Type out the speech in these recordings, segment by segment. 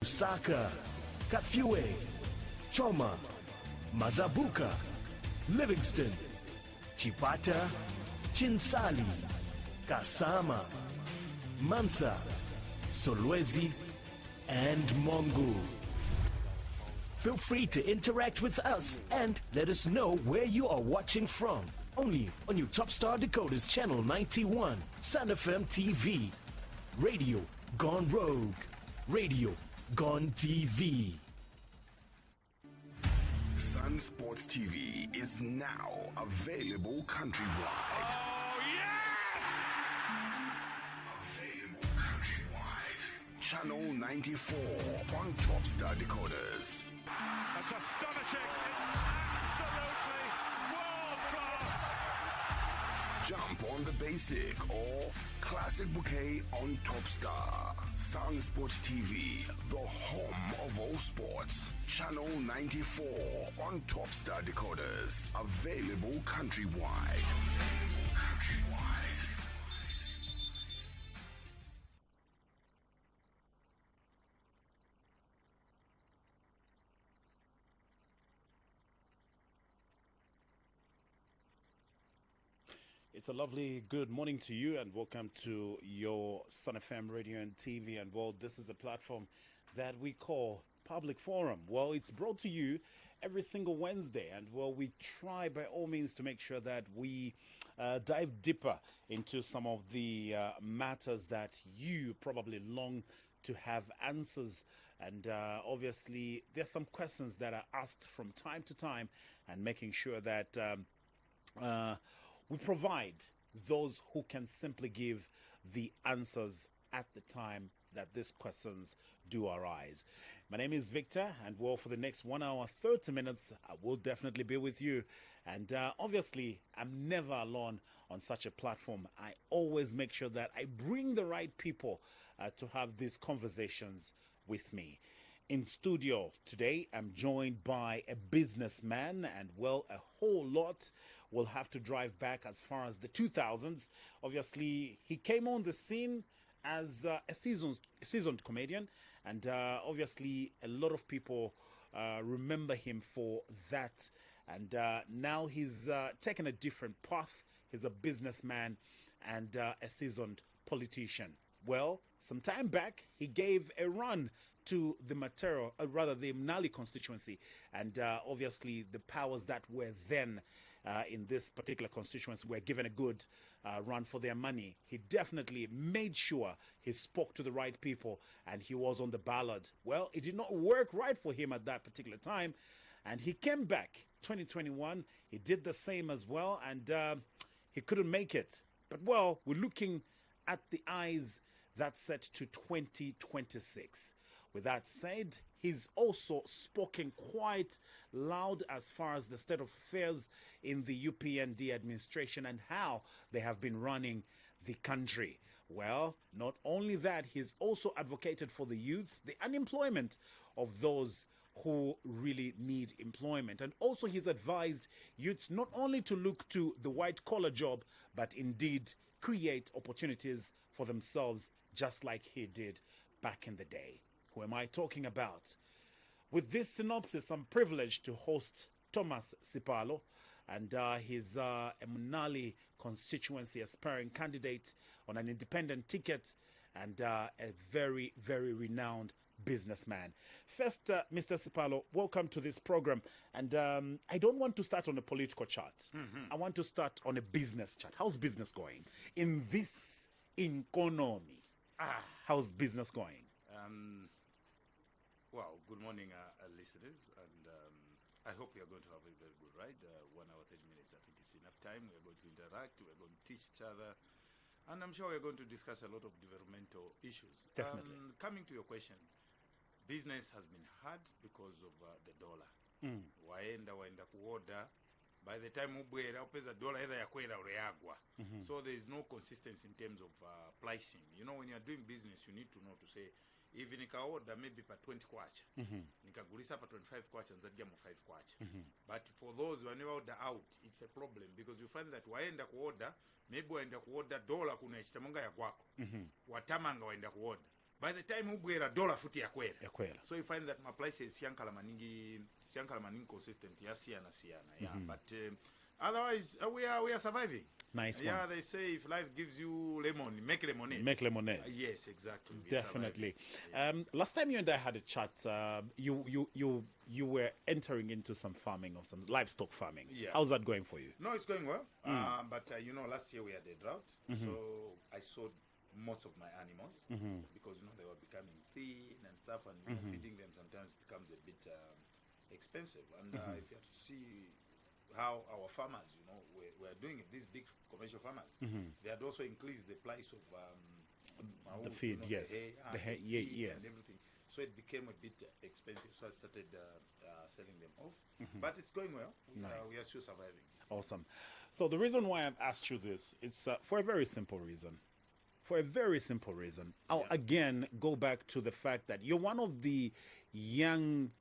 Saka, Katfiwe, Choma, Mazabuka, Livingston, Chipata, Chinsali, Kasama, Mansa, Solwezi, and Mongu. Feel free to interact with us and let us know where you are watching from. Only on your Top Star Decoders Channel 91, Sun FM TV. Radio Gone Rogue. Radio Gone TV. Sun Sports TV is now available countrywide. Oh, yes! Available countrywide. Channel 94 on Top Star Decoders. That's astonishing. It's absolutely world class. Jump on the basic or classic bouquet on Top Star. Sun Sports TV, the home of all sports. Channel 94 on Top Star Decoders. Available countrywide. It's a lovely good morning to you and welcome to your Sun FM radio and TV. And well, this is a platform that we call Public Forum. Well, it's brought to you every single Wednesday. And well, we try by all means to make sure that we dive deeper into some of the matters that you probably long to have answers. And obviously, there's some questions that are asked from time to time and making sure that we provide those who can simply give the answers at the time that these questions do arise. My name is Victor, and well, for the next 1 hour, 30 minutes, I will definitely be with you. And obviously, I'm never alone on such a platform. I always make sure that I bring the right people to have these conversations with me. In studio today, I'm joined by a businessman, and well, a whole lot will have to drive back as far as the 2000s. Obviously, he came on the scene as a seasoned comedian, and obviously, a lot of people remember him for that. And now he's taken a different path. He's a businessman and a seasoned politician. Well, some time back, he gave a run to the Matero, rather the Mnali constituency, and obviously the powers that were then in this particular constituency were given a good run for their money. He definitely made sure he spoke to the right people and he was on the ballot. Well, it did not work right for him at that particular time, and he came back 2021. He did the same as well, and he couldn't make it. But well, we're looking at the eyes that's set to 2026. With that said, he's also spoken quite loud as far as the state of affairs in the UPND administration and how they have been running the country. Well, not only that, he's also advocated for the youths, the unemployment of those who really need employment. And also he's advised youths not only to look to the white-collar job, but indeed create opportunities for themselves, just like he did back in the day. Who am I talking about? With this synopsis, I'm privileged to host Thomas Sipalo, and he's a Mnali constituency aspiring candidate on an independent ticket and a very, very renowned businessman. First, Mr. Sipalo, welcome to this program. And I don't want to start on a political chart. I want to start on a business chart. How's business going in this economy? How's business going? Well, good morning, listeners, and I hope we are going to have a very good ride. 1 hour, 30 minutes, I think it's enough time. We are going to interact, we are going to teach each other, and I'm sure we are going to discuss a lot of developmental issues. Definitely. Coming to your question, business has been hard because of the dollar. Waenda kuoda. By the time ubwera upeza dollar either yakwera or yagwa. So there is no consistency in terms of pricing. You know, when you are doing business, you need to know to say, even nikaoda maybe pa 20 kwacha, nikagulisa pa 25 kwacha, nzadia mo 5 kwacha. But for those who are never order out, it's a problem because you find that waenda kuoda, maybe waenda kuoda dollar kuna chitamonga ya kwako. Watamanga waenda kuoda. by the time ubwera dollar futi yakwera. So you find that my prices siyankala maningi consistent siana. Yeah, but otherwise we are surviving. Nice one. Yeah, they say if life gives you lemon, make lemonade. Make lemonade. Yes, exactly. Definitely. Last time you and I had a chat, you were entering into some farming of some livestock farming. Yeah. How's that going for you? No, it's going well. But last year we had a drought, so I sold most of my animals because they were becoming thin and stuff, and feeding them sometimes becomes a bit expensive. And if you have to see how our farmers, were doing it, these big commercial farmers, they had also increased the price of the feed, yes, the hay, yes, and everything. So it became a bit expensive. So I started selling them off, but it's going well. Nice. We are still surviving. Awesome. So the reason why I've asked you this, it's for a very simple reason. I'll again go back to the fact that you're one of the young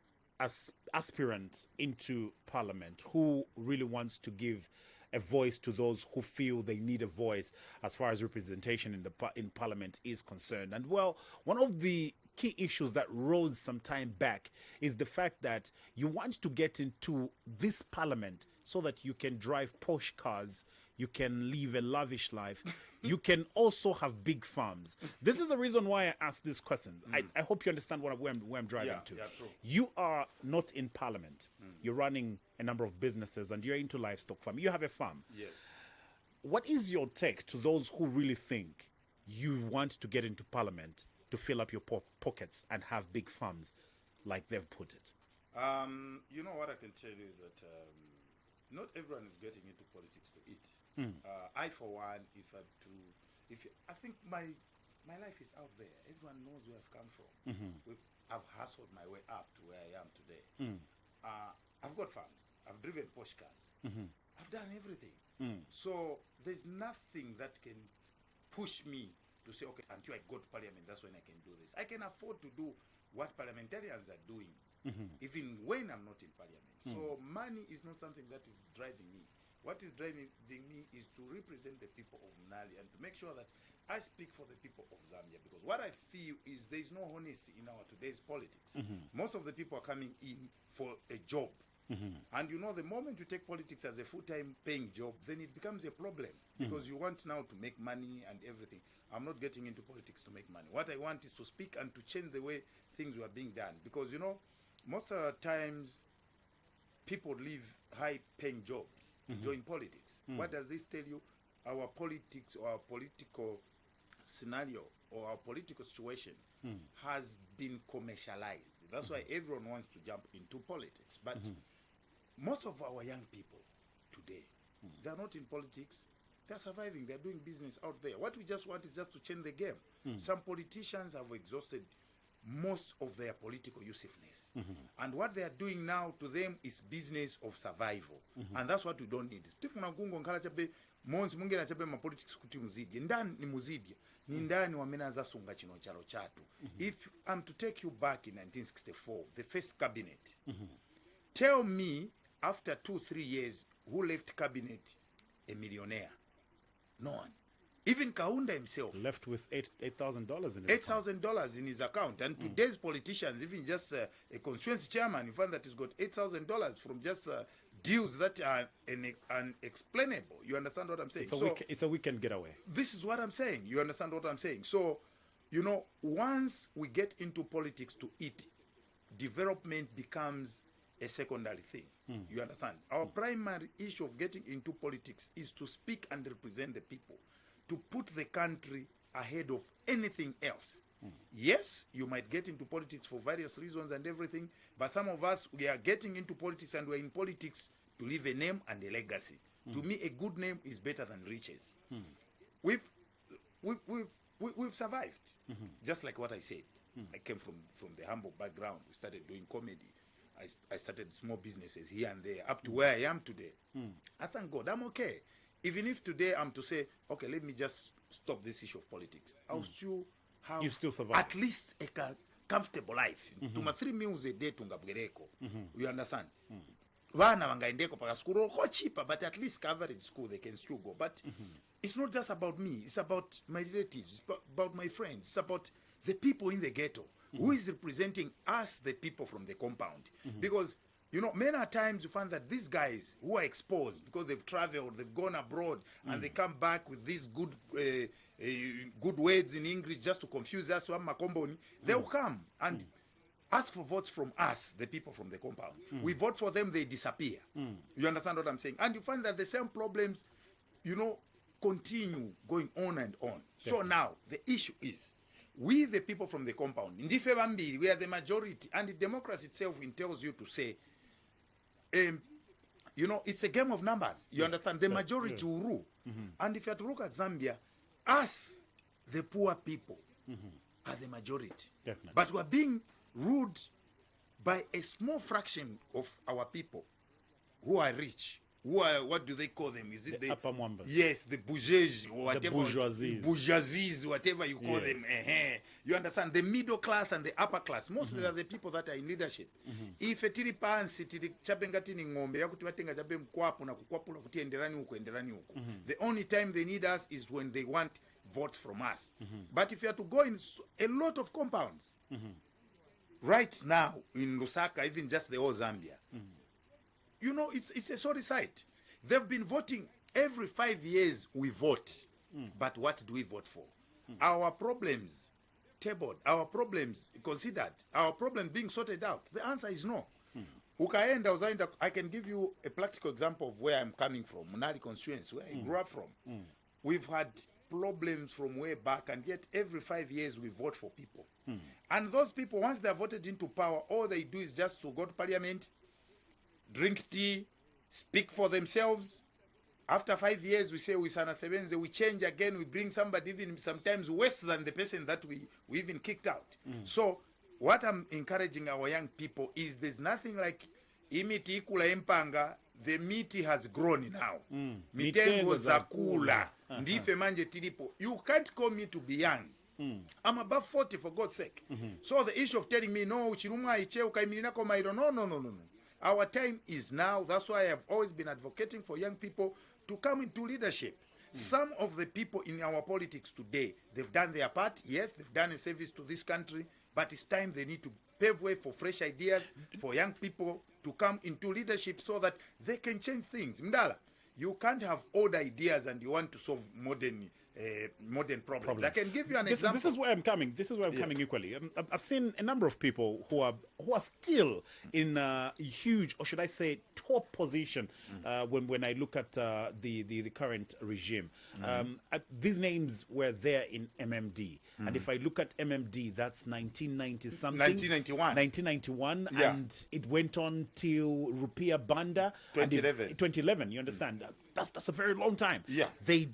aspirants into parliament who really wants to give a voice to those who feel they need a voice as far as representation in parliament is concerned. And well, one of the key issues that rose some time back is the fact that you want to get into this parliament so that you can drive posh cars, you can live a lavish life, you can also have big farms. This is the reason why I asked this question. I hope you understand where I'm driving to. Yeah, true. You are not in parliament. You're running a number of businesses and you're into livestock farming. You have a farm. Yes. What is your take to those who really think you want to get into parliament to fill up your pockets and have big farms like they've put it? What I can tell you is that not everyone is getting into politics to eat. I, for one, I think my life is out there. Everyone knows where I've come from. I've hustled my way up to where I am today. I've got farms. I've driven Porsche cars. I've done everything. So there's nothing that can push me to say, okay, until I go to parliament, that's when I can do this. I can afford to do what parliamentarians are doing, even when I'm not in parliament. So money is not something that is driving me. What is driving me is to represent the people of Nali and to make sure that I speak for the people of Zambia, because what I feel is there is no honesty in our today's politics. Most of the people are coming in for a job. And the moment you take politics as a full-time paying job, then it becomes a problem because you want now to make money and everything. I'm not getting into politics to make money. What I want is to speak and to change the way things were being done, because most of the times people leave high-paying jobs to join politics. What does this tell you? Our politics or our political scenario or our political situation has been commercialized. That's why everyone wants to jump into politics. But most of our young people today, they're not in politics. They're surviving. They're doing business out there. What we just want is just to change the game. Some politicians have exhausted most of their political usefulness. And what they are doing now to them is business of survival. And that's what we don't need. Monsi mwingine achabe ma politics kuti muzidi ndani ni muzidi ni ndani wamenaza sunga chino chalo chatu. If I'm to take you back in 1964, the first cabinet, tell me after 2-3 years who left cabinet a millionaire? No one. Even Kaunda himself left with $8,000 in his $8,000 in his account. And today's politicians, even just a constituency chairman, you find that he's got $8,000 from just deals that are unexplainable. You understand what I'm saying? It's a weekend getaway. This is what I'm saying. You understand what I'm saying? So, once we get into politics to eat, development becomes a secondary thing. You understand? Our primary issue of getting into politics is to speak and represent the people, to put the country ahead of anything else. Yes, you might get into politics for various reasons and everything, but some of us, we are getting into politics and we're in politics to leave a name and a legacy. To me, a good name is better than riches. We've survived, just like what I said. I came from the humble background. We started doing comedy. I started small businesses here and there, up to where I am today. I thank God, I'm okay. Even if today I'm to say, okay, let me just stop this issue of politics, I'll still have you still survive. At least a comfortable life. Tuma 3 meals a day tungabwereko. You understand? Vana vangaendeko paka school ko cheaper, but at least coverage school they can still go. But it's not just about me. It's about my relatives. It's about my friends. It's about the people in the ghetto, who is representing us, the people from the compound. Because, you know, many times you find that these guys who are exposed because they've traveled, they've gone abroad, and they come back with these good words in English just to confuse us, they will come and ask for votes from us, the people from the compound. We vote for them, they disappear. You understand what I'm saying? And you find that the same problems, you know, continue going on and on. So now, the issue is, we, the people from the compound, in Ndifebambiri, we are the majority, and the democracy itself entails you to say, you know, it's a game of numbers. You understand? The majority will rule. And if you have to look at Zambia, us, the poor people, are the majority. Definitely. But we're being ruled by a small fraction of our people who are rich. Who are, what do they call them? Is it the upper Mwambas? Yes, the bourgeoisie or whatever. The bourgeoisie. Bourgeoisies, whatever you call them. You understand? The middle class and the upper class. Mostly are the people that are in leadership. If tiri pansi tiri chabenga tini ngombe yakuti batenga chabe mkwapu na kukwapula kuti enderani huko. The only time they need us is when they want votes from us. But if you have to go in a lot of compounds, right now in Lusaka, even just the whole Zambia, you know, it's a sorry sight. They've been voting every 5 years. We vote, but what do we vote for? Our problems tabled, our problems considered, our problems being sorted out. The answer is no. I can give you a practical example of where I'm coming from, Munali constituency, where I grew up from. We've had problems from way back, and yet every 5 years we vote for people. And those people, once they're voted into power, all they do is just to go to parliament, drink tea, speak for themselves. After 5 years, we say we sana sevenze, we change again, we bring somebody even sometimes worse than the person that we even kicked out. So what I'm encouraging our young people is there's nothing like imiti ikula empanga, the meat has grown now. Mitengo zakula. Ndife manje tilipo. You can't call me to be young. I'm above 40 for God's sake. So the issue of telling me, no, chiruma iche ukaimilina komairo, no. Our time is now. That's why I have always been advocating for young people to come into leadership. Some of the people in our politics today, they've done their part. Yes, they've done a service to this country, but it's time they need to pave way for fresh ideas, for young people to come into leadership so that they can change things. Mdala, you can't have old ideas and you want to solve modern problems. I can give you an example. This is where I'm coming. This is where I'm coming equally. I've seen a number of people who are still in a huge, or should I say, top position when I look at the current regime. These names were there in MMD, and if I look at MMD, that's 1990 something. 1991, yeah. And it went on till Rupiah Banda 2011. You understand? That's a very long time. Yeah, they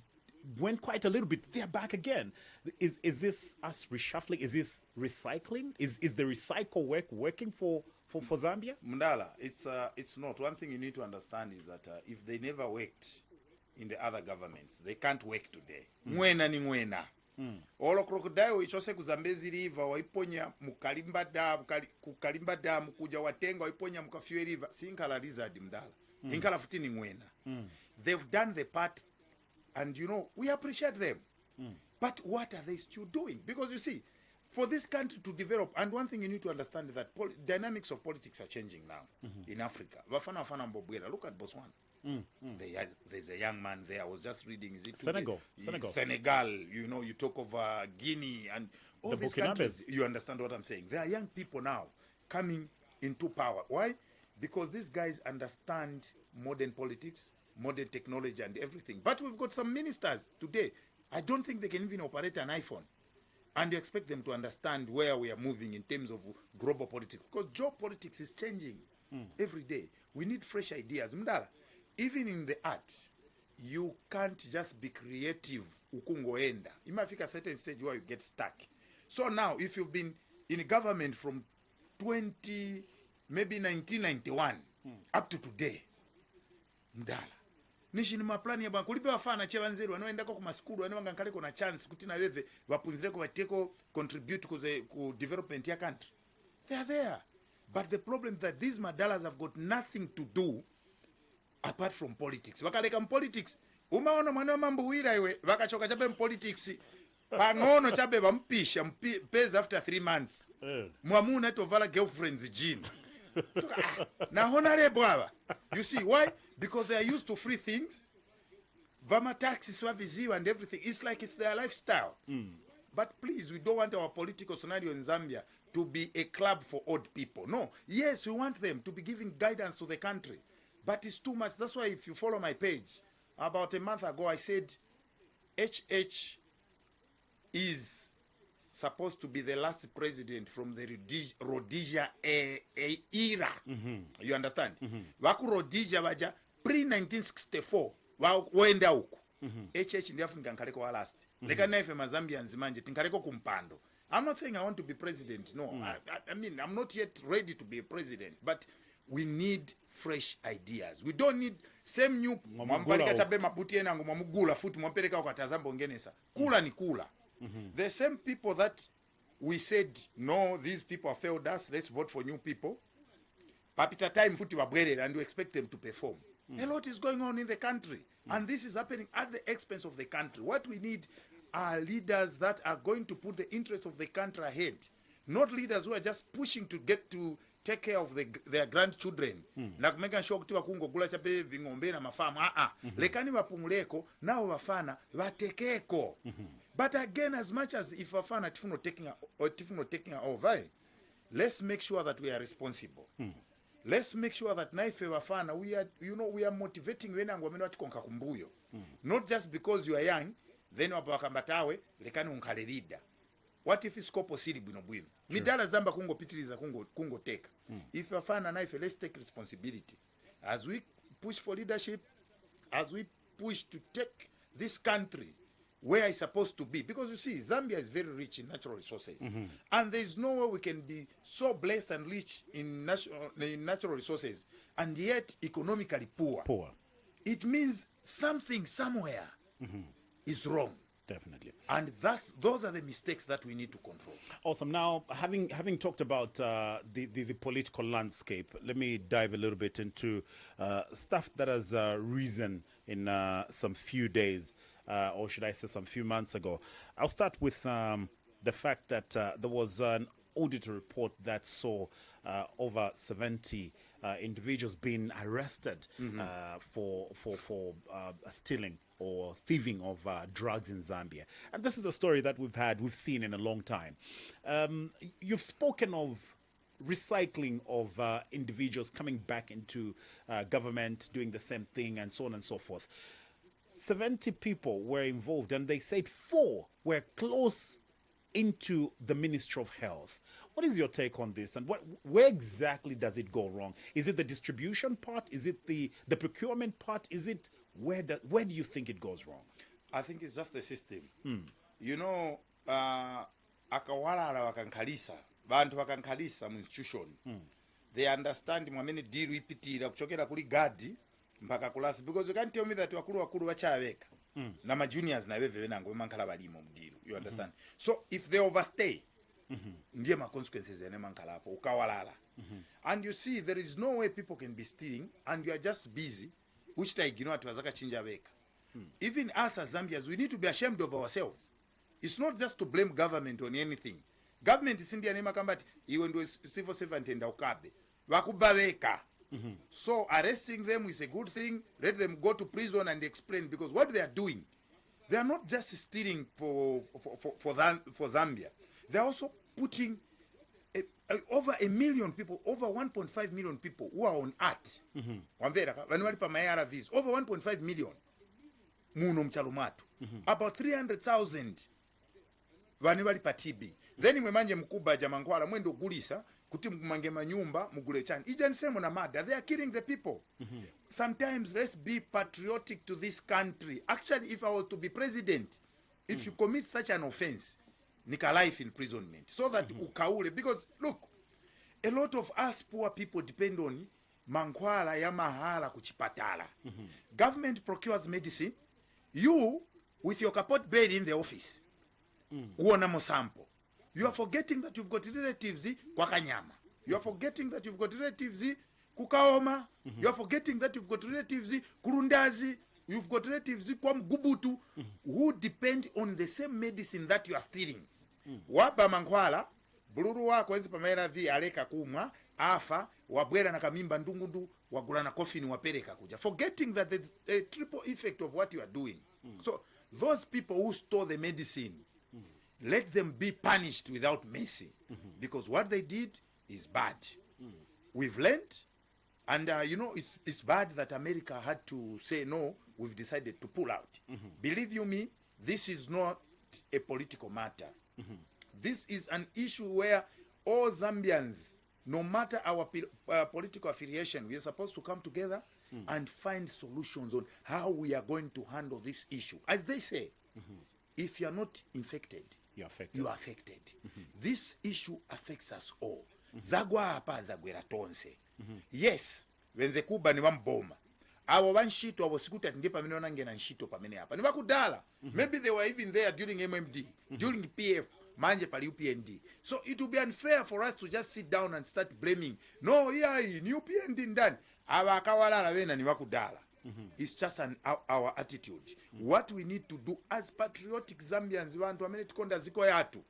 went quite a little bit. They're back again. Is this us reshuffling? Is this recycling? Is the recycle working for Zambia? Mundala, it's not. One thing you need to understand is that if they never worked in the other governments, they can't work today. Mwena ni mwena. Olo crocodile ichose kuzambezi river waiponya kukalimba damu kuja watenga waiponya mukafywe river sinkala lizard mdala. Inkala futini mwena. They've done the part. And, you know, we appreciate them. But what are they still doing? Because, you see, for this country to develop, and one thing you need to understand is that dynamics of politics are changing now in Africa. Look at Botswana. There's a young man there. I was just reading. Is it Senegal? Senegal. You know, you talk of Guinea and all the these countries. You understand what I'm saying? There are young people now coming into power. Why? Because these guys understand modern politics, modern technology and everything. But we've got some ministers today, I don't think they can even operate an iPhone. And you expect them to understand where we are moving in terms of global politics. Because geopolitics is changing every day. We need fresh ideas. Mdala, even in the art, you can't just be creative. Ukungoenda. You might fika a certain stage where you get stuck. So now, if you've been in government from maybe 1991 up to today, Mdala, nishi ni maplani ya banku kulipe wafana che banzeru wanaoenda kwa maskulu wanaoanga nkaleko na chance kuti na weve wapunzireko wateko contribute ku development ya country. They are there. But the problem is that these madalas have got nothing to do apart from politics. Wakaleka politics. Umaona mwana mambo wira iwe wakachoka chape politics. Pangono chabe bampisha mpeza after 3 months. Mwamuna tovala girlfriends jean. Na honorable aba. You see why? Because they are used to free things. Vama taxes waviziwa and everything. It's like it's their lifestyle. But please, we don't want our political scenario in Zambia to be a club for old people. No. Yes, we want them to be giving guidance to the country. But it's too much. That's why if you follow my page, about a month ago, I said HH is supposed to be the last president from the Rhodesia era. You understand? Waku Rhodesia waja pre-1964. Waenda uku. HH ndiyafunga nkaleko wa last. Leka naife mazambians manje tinkaleko kumpando. I'm not saying I want to be president. No. I mean, I'm not yet ready to be a president. But we need fresh ideas. We don't need same new mwambalika chabe mabuti enangu mwamugula futi mwampereka ukatazambo ngenesa. Kula ni kula. The same people that we said, no, these people have failed us, let's vote for new people. Papita time futi wabwere and we expect them to perform. A lot is going on in the country. And this is happening at the expense of the country. What we need are leaders that are going to put the interests of the country ahead. Not leaders who are just pushing to get to take care of their grandchildren. Na kumeka sure kuti wakungo gula chape vingombe na mafamu. Lekani wapumuleko na wafana watekeko. But again, as much as if wafana tifuno taking over, let's make sure that we are responsible. Let's make sure that naife wafana we are motivating wenangu wameno atikonka kumbuyo. Not just because you are young, then wapakambatawe lekani unkale leader. What if it's kopo siri bwino bwino? Midala zamba kungo pitiliza kungo teka. If wafana naife, let's take responsibility. As we push for leadership, as we push to take this country where it's supposed to be. Because you see, Zambia is very rich in natural resources. And there is no way we can be so blessed and rich in natural resources and yet economically poor. It means something somewhere is wrong. Definitely. And those are the mistakes that we need to control. Awesome. Now, having talked about the political landscape, let me dive a little bit into stuff that has risen in some few days, or should I say some few months ago. I'll start with the fact that there was an audit report that saw over 70 individuals being arrested for stealing or thieving of drugs in Zambia. And this is a story that we've seen in a long time. You've spoken of recycling of individuals coming back into government, doing the same thing, and so on and so forth. 70 people were involved, and they said 4 were close into the Ministry of Health. What is your take on this, and where exactly does it go wrong? Is it the distribution part? Is it the procurement part? Is it where do you think it goes wrong? I think it's just the system. You know, akawala wakankalisa, bantu wakankalisa mu institution. They understand mwamene deal repeatira kuchokera kuli gadi mpaka kulasi, because you can't tell me that wakulu wachaveka na ma juniors na wewe nango mankala balimo mdiru. You understand? So if they overstay, ndiye ma consequences ene mankala hapo ukawalala. And you see, there is no way people can be stealing and you are just busy, which taigino atuwazaka chinja weka. Even us as Zambians, we need to be ashamed of ourselves. It's not just to blame government on anything. Government is India nema kambati iwe ndo civil servant enda ukabe wakubaweka. So arresting them is a good thing. Let them go to prison and explain, because what they are doing, they are not just stealing for Zambia. They are also putting over 1 million people, over 1.5 million people who are on art. Over 1.5 million. Muno mchalumatu. About 300,000 wanewali patibi. Then mwemanje mkuba jamangwala mwendo gulisa kuti mange manyumba mugule chani. Ija nisemo na mada. They are killing the people. Sometimes let's be patriotic to this country. Actually, if I was to be president, if you commit such an offense, nika life imprisonment, so that ukaule. Because look, a lot of us poor people depend on mankwala ya mahala kuchipatala. Government procures medicine. You, with your kapot bed in the office, uona mosampo. You are forgetting that you've got relatives kwa Kanyama. You are forgetting that you've got relatives kukaoma. You are forgetting that you've got relatives kurundazi. You've got relatives who depend on the same medicine that you are stealing. Waba mankwala, buluru wako enzi pamela vi aleka kumwa, afa, wabwera na kamimba ndungundu, wagula na coffin wapereka kuja. Forgetting that there's a triple effect of what you are doing. So, those people who store the medicine, let them be punished without mercy. Because what they did is bad. We've learned, and it's bad that America had to say no. We've decided to pull out. Believe you me, this is not a political matter. This is an issue where all Zambians, no matter our political affiliation, we are supposed to come together and find solutions on how we are going to handle this issue. As they say, if you are not infected, you're affected. You are affected. This issue affects us all. Zagwa hapa zagwera tonse. Yes, wenze kuba ni wamboma. Awo banshito abo sikuta ndi pamene onange na nshito pamene hapa. Ni bakudala. Maybe they were even there during MMD, during PF, manje pali UPND. So it would be unfair for us to just sit down and start blaming. No, yeah, ni UPND ndani. Awa akawalala wena ni bakudala. It's just our attitude. What we need to do as patriotic Zambians, wantu amene tikonda ziko yatu.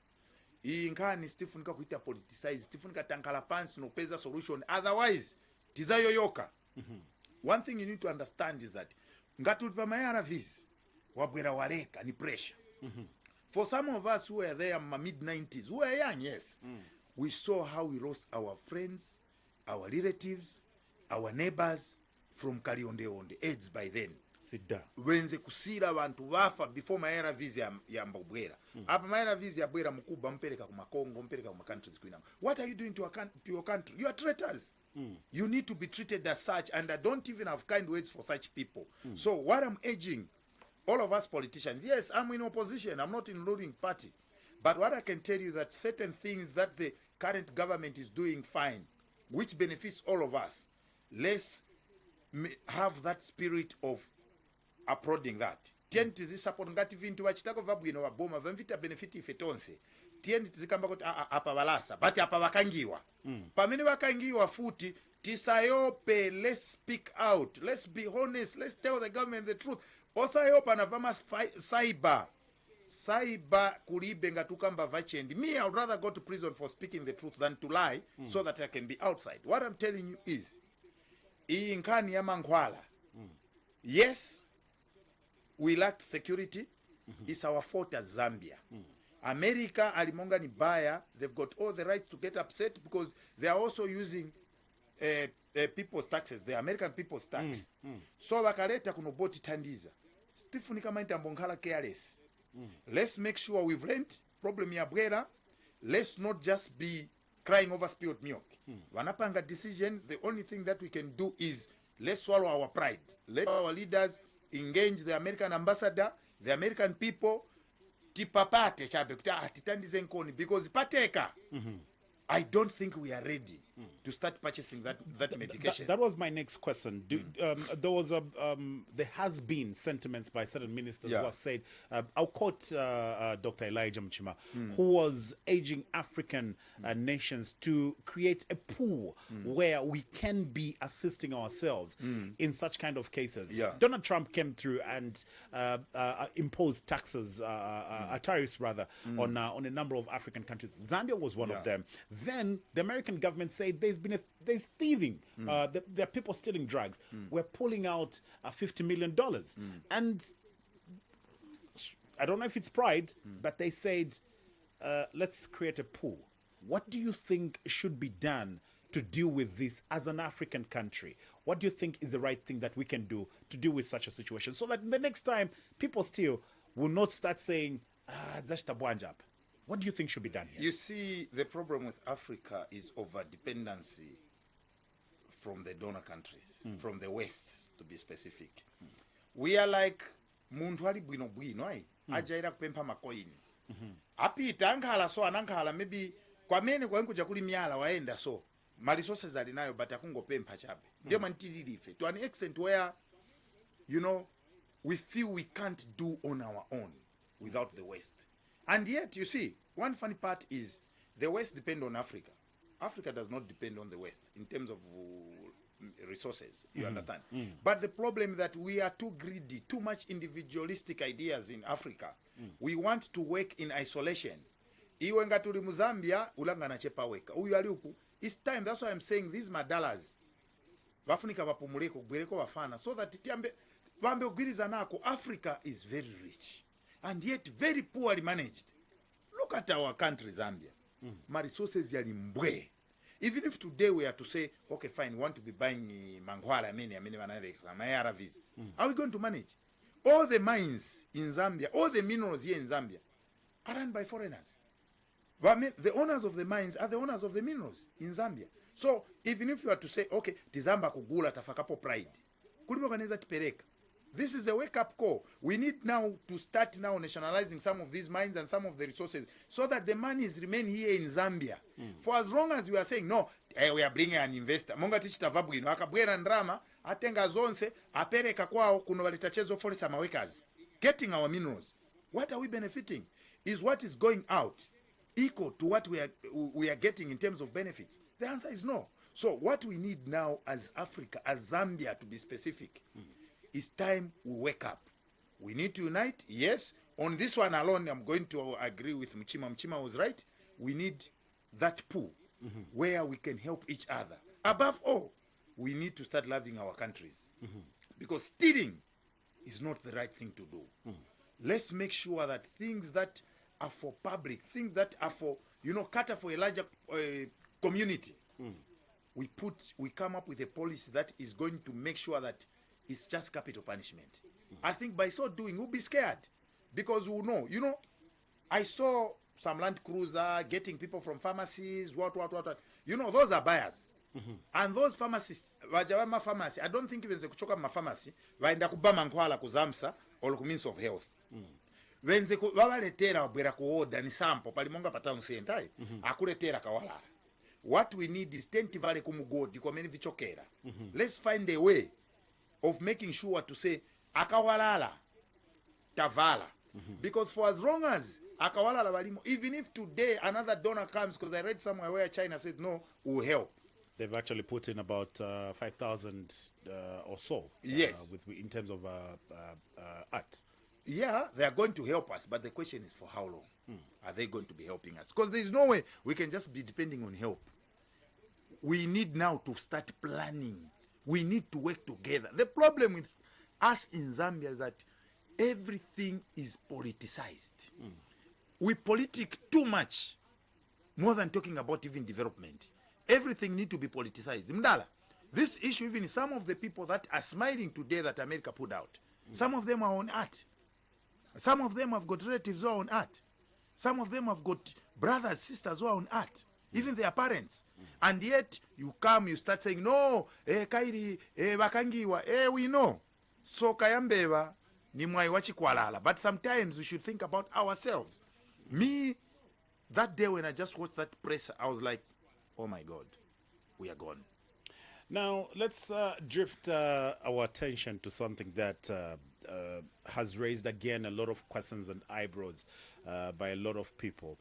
Iyi nkani stifunika kuita politicize, stifunika tankala pants no peza solution. Otherwise, tizayoyoka. One thing you need to understand is that ngatu pamayara viz wabwera wareka ni pressure. For some of us who were there in mid-90s, who were young, yes, we saw how we lost our friends, our relatives, our neighbors from Kalionde AIDS by then. Sida. Wenze kusira bantu wafa before maera vizi ya mbabwera. Apa maera vizi ya bwera mkuba mpeleka kuma Congo, mpeleka kuma countries kuinama. What are you doing to your country? You are traitors. You need to be treated as such, and I don't even have kind words for such people. So what I'm urging, all of us politicians, yes, I'm in opposition, I'm not in ruling party. But what I can tell you that certain things that the current government is doing fine, which benefits all of us, let's have that spirit of applauding that. Tien tizi support ngati vintu wachitako vabwino waboma vamvita benefiti ifetonse. Tien tizikamba kuti apa balasa, but apa wakangiwa. Pamene wakangiwa futi, tisayope, let's speak out, let's be honest, let's tell the government the truth. Osayopa na vama cyber kulibe ngatukamba vachendi. Me, I would rather go to prison for speaking the truth than to lie so that I can be outside. What I'm telling you is, iyi nkani ya mankwala. Yes, we lacked security. It's our fault as Zambia. America, alimonga ni baya. They've got all the right to get upset because they are also using people's taxes, the American people's tax. So wakaleta kunoboti tandiza. Stephen kama itambongala careless. Let's make sure we've learned problem ya bwera. Let's not just be crying over spilled milk. Wanapanga decision, the only thing that we can do is let's swallow our pride. Let our leaders engage the American ambassador, the American people, tipapate chabe titandize nkoni, because pateka. I don't think we are ready to start purchasing that medication. That was my next question. There has been sentiments by certain ministers who have said, I'll quote Dr. Elijah Mchima, who was urging African nations to create a pool where we can be assisting ourselves in such kind of cases. Donald Trump came through and imposed taxes, tariffs rather, on a number of African countries. Zambia was one of them. Then the American government said there's thieving. There are people stealing drugs. We're pulling out $50 million. And I don't know if it's pride, but they said, let's create a pool. What do you think should be done to deal with this as an African country? What do you think is the right thing that we can do to deal with such a situation, so that the next time people steal will not start saying, Zashtabwanjap? What do you think should be done here? You see, the problem with Africa is over-dependency from the donor countries, from the West, to be specific. We are like muntu ali bwino bwino ajaira kupempa makoini. Apita ankhala so anankhala maybe kwamene kwakuja kuli myala waenda so ma resources alinayo but akungopempa chabe. Ndio mantililife to an extent where we feel we can't do on our own without the West. And yet, you see, one funny part is the West depend on Africa. Africa does not depend on the West in terms of resources. You understand? But the problem is that we are too greedy, too much individualistic ideas in Africa. We want to work in isolation. Iwe nga tuli mu Zambia ulanga na chepa weka. Uyu ali uku. It's time. That's why I'm saying these madalas. Bafunika bapumuleko gwereko bafana so that tiambe bambe ogwiriza nako. Africa is very rich and yet very poorly managed. Look at our country Zambia. My resources yali mbwe. Even if today we are to say, okay, fine, we want to be buying Manghwala, ARVs. Are we going to manage? All the mines in Zambia, all the minerals here in Zambia are run by foreigners. But the owners of the mines are the owners of the minerals in Zambia. So even if you are to say, okay, tizamba kugula tafakapo pride, kuliboganeza tipereka. This is a wake-up call. We need now to start now nationalizing some of these mines and some of the resources so that the monies remain here in Zambia. For as long as we are saying, no, we are bringing an investor. Monga tichita vabwino. Akabwera ndrama, atenga zonse, apereka kwao kuno walitachezo forest workers. Getting our minerals. What are we benefiting? Is what is going out equal to what we are getting in terms of benefits? The answer is no. So what we need now as Africa, as Zambia to be specific, it's time we wake up. We need to unite. Yes, on this one alone, I'm going to agree with Mchima. Mchima was right. We need that pool where we can help each other. Above all, we need to start loving our countries because stealing is not the right thing to do. Let's make sure that things that are for public, things that are for, cater for a larger community, we come up with a policy that is going to make sure that it's just capital punishment. I think by so doing, we'll be scared. Because we'll know. I saw some Land Cruiser getting people from pharmacies, what. Those are buyers. And those pharmacists, wajawama pharmacy, I don't think even ze kuchoka ma pharmacy, waenda kubama nkwala kuzamsa, or means of health. Wenze wawaletera wabwera kuoda ni sample, palimonga pataun sentai, akuletera kawala. What we need is tentivale kumugodi kwa meni vichokera. Let's find a way of making sure to say akawalala tavala because for as long as akawalala walimo, even if today another donor comes, because I read somewhere where China said no, will help. They've actually put in about 5,000 or so. Yes, in terms of art. Yeah, they are going to help us, but the question is for how long are they going to be helping us? Because there is no way we can just be depending on help. We need now to start planning. We need to work together. The problem with us in Zambia is that everything is politicized. We politic too much, more than talking about even development. Everything need to be politicized. Mdala, this issue, even some of the people that are smiling today that America put out, some of them are on art. Some of them have got relatives who are on art. Some of them have got brothers, sisters who are on art. Even their parents. And yet, you start saying, no, kairi, bakangiwa, we know. So kayambeva, ni mwaiwachi kwalala. But sometimes we should think about ourselves. Me, that day when I just watched that press, I was like, oh my God, we are gone. Now, let's drift our attention to something that has raised again a lot of questions and eyebrows by a lot of people.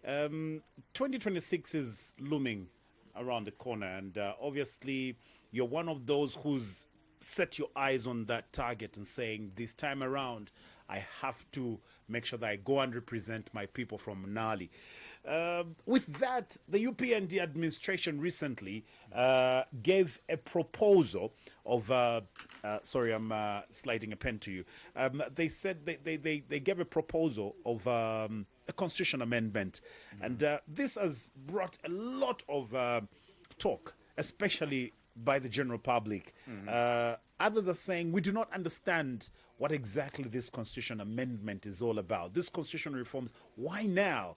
2026 is looming around the corner, and obviously you're one of those who's set your eyes on that target and saying, this time around I have to make sure that I go and represent my people from Nali. With that, the UPND administration recently gave a proposal of sorry, I'm sliding a pen to you. They said they gave a proposal of a constitution amendment, and this has brought a lot of talk, especially by the general public. Others are saying we do not understand what exactly this constitution amendment is all about. This constitutional reforms, why now?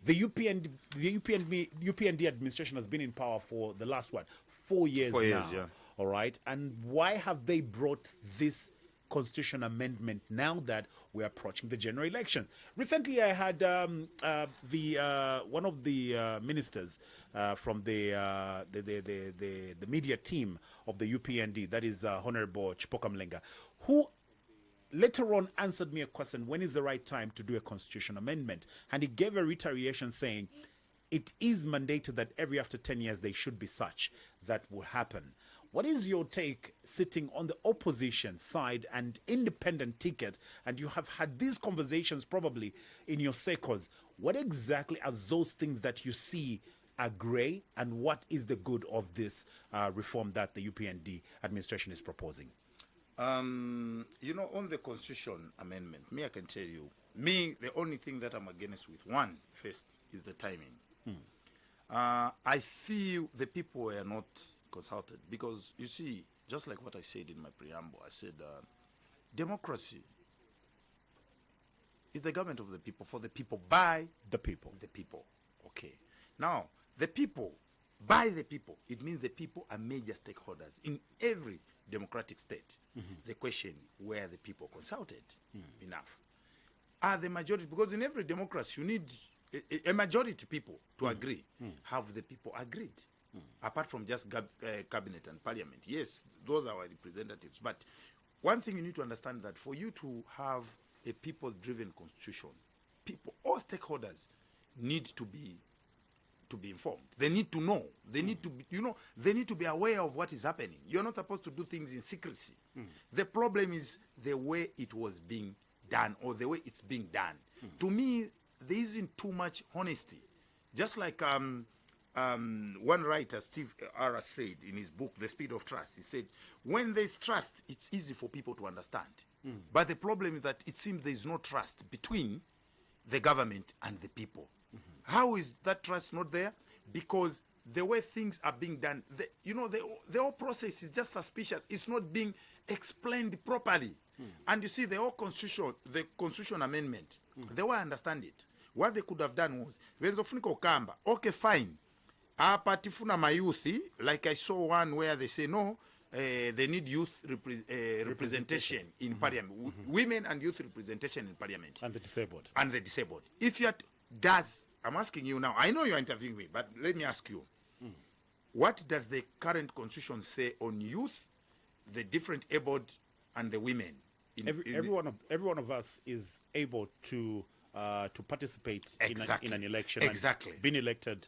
The UPND administration has been in power for the last 4 years now. Yeah. All right, and why have they brought this constitution amendment now that we're approaching the general election? Recently, I had one of the ministers from the media team of the UPND, that is Honorable Chipoka Mlenga, who later on answered me a question, when is the right time to do a constitution amendment? And he gave a reiteration saying it is mandated that every after 10 years they should be such that will happen. What is your take sitting on the opposition side and independent ticket, and you have had these conversations probably in your circles? What exactly are those things that you see are grey, and what is the good of this reform that the UPND administration is proposing? On the constitution amendment, I can tell you, the only thing that I'm against with one, first, is the timing. I feel the people were not consulted because, you see, just like what I said in my preamble, I said democracy is the government of the people, for the people, by the people. The people. Okay. Now, the people, by the people, it means the people are major stakeholders in every democratic state. The question, were the people consulted enough? Are the majority, because in every democracy you need a majority people to agree. Have the people agreed? Apart from just cabinet and parliament. Yes, those are our representatives. But one thing you need to understand, that for you to have a people-driven constitution, people, all stakeholders need to be informed. They need to know. They need to be, they need to be aware of what is happening. You're not supposed to do things in secrecy. The problem is the way it was being done, or the way it's being done. To me, there isn't too much honesty. Just like one writer, Steve Ara, said in his book, The Speed of Trust, he said, when there's trust, it's easy for people to understand. But the problem is that it seems there's no trust between the government and the people. How is that trust not there? Because the way things are being done, the whole process is just suspicious. It's not being explained properly. And you see, the constitution amendment, the way I understand it, what they could have done was, okay, fine, tifuna mayuthi, like I saw one where they say, no, they need youth representation in parliament, women and youth representation in parliament. And the disabled. And the disabled. If you I'm asking you now, I know you're interviewing me, but let me ask you, what does the current constitution say on youth, the different abled, and the women? Every one of us is able to participate in an election. Exactly. And being elected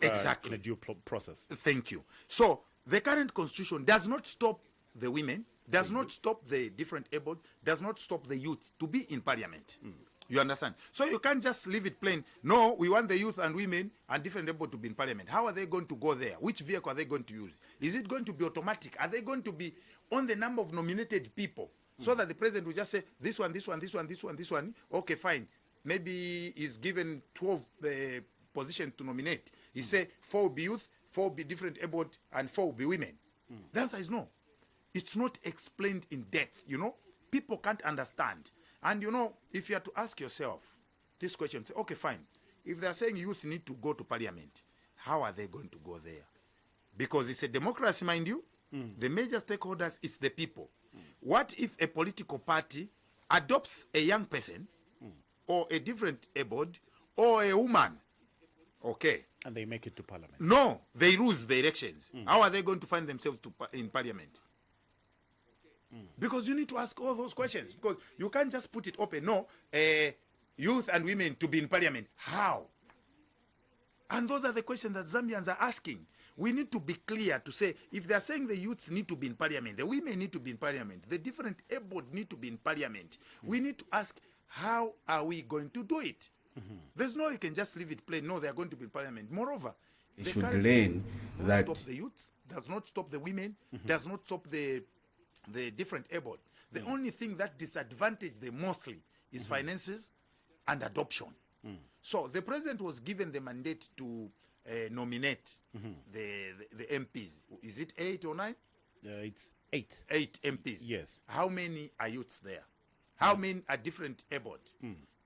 exactly. in a due process. Thank you. So the current constitution does not stop the women, does not stop the different abled, does not stop the youth to be in parliament. You understand? So you can't just leave it plain. No, we want the youth and women and different able to be in parliament. How are they going to go there? Which vehicle are they going to use? Is it going to be automatic? Are they going to be on the number of nominated people? So that the president will just say, this one, this one, this one, this one, this one. Okay, fine. Maybe he's given 12 positions to nominate. He say 4 will be youth, 4 will be different abled, and 4 will be women. The answer is no. It's not explained in depth, People can't understand. And if you have to ask yourself this question, say, okay, fine. If they're saying youth need to go to parliament, how are they going to go there? Because it's a democracy, mind you. The major stakeholders is the people. What if a political party adopts a young person or a different abled or a woman? Okay. And they make it to parliament. No, they lose the elections. How are they going to find themselves in parliament? Because you need to ask all those questions. Because you can't just put it open. No, youth and women to be in parliament. How? And those are the questions that Zambians are asking. We need to be clear to say, if they're saying the youths need to be in parliament, the women need to be in parliament, the different abled need to be in parliament, we need to ask, how are we going to do it? There's no, you can just leave it plain. No, they are going to be in parliament. Moreover, they should learn that stop the youth, does not stop the women, does not stop the different abled. The only thing that disadvantages them mostly is finances and adoption. So the president was given the mandate to nominate the MPs. Is it 8 or 9? It's 8. 8 MPs. Yes. How many are youths there? How many are different abled?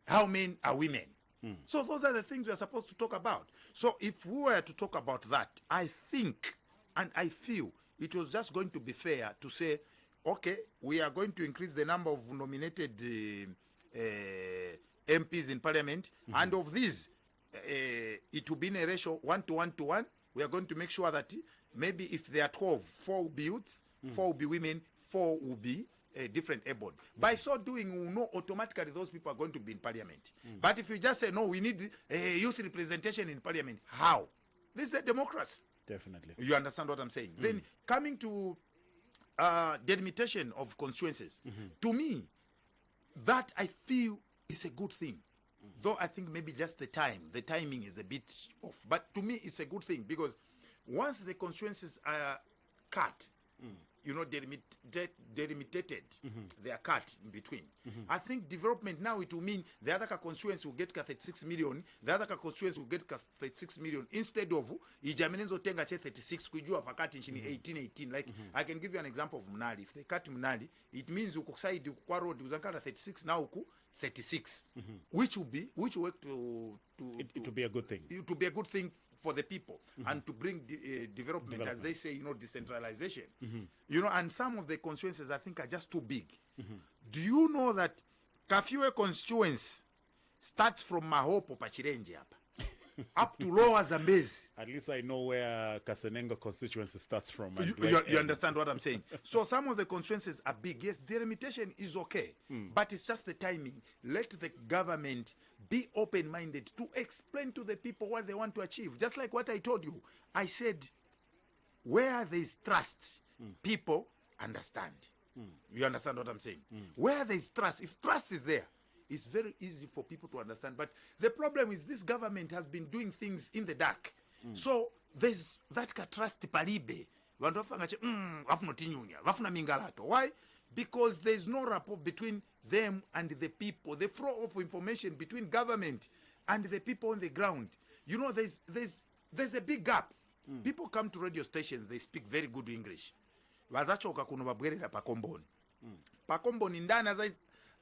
How many are women? So those are the things we are supposed to talk about. So if we were to talk about that, I think and I feel it was just going to be fair to say, okay, we are going to increase the number of nominated MPs in parliament, and of these, it will be in a ratio 1 to 1 to 1. We are going to make sure that maybe if there are 12, 4 will be youths, 4 will be women, 4 will be different abled. By so doing, we will know automatically those people are going to be in parliament. But if you just say, no, we need youth representation in parliament, how? This is a democracy. Definitely. You understand what I'm saying? Then coming to delimitation of constituencies, to me, that I feel is a good thing. Though I think maybe just the timing is a bit off. But to me, it's a good thing because once the constituencies are cut, delimitated, they are cut in between. I think development now, it will mean the other constituency will get 36 million, the other constituency will get 36 million instead of ijamenezo tenga 36 kujua pakati nchini 18. Like I can give you an example of Mnali. If they cut Mnali, it means ukuside kwa road uzankata 36 now uku 36, which will work to it will be a good thing. It will be a good thing for the people and to bring development, as they say, decentralization. And some of the constituencies I think are just too big. Do you know that Kafue constituency starts from Mahopo Pachirenji up to Lower Zambezi? At least I know where Kasenengo constituency starts from. You understand what I'm saying? So some of the constituencies are big. Yes, delimitation is okay, but it's just the timing. Let the government be open-minded to explain to the people what they want to achieve. Just like what I told you. I said, where there is trust, people understand. You understand what I'm saying? Where there is trust, if trust is there, it's very easy for people to understand. But the problem is this government has been doing things in the dark. So there's that trust palibe. Why? Because there's no rapport between them and the people. The flow of information between government and the people on the ground. There's a big gap. People come to radio stations, they speak very good English. Vazachoka kuno babwerera pakomboni. Pakomboni ndana za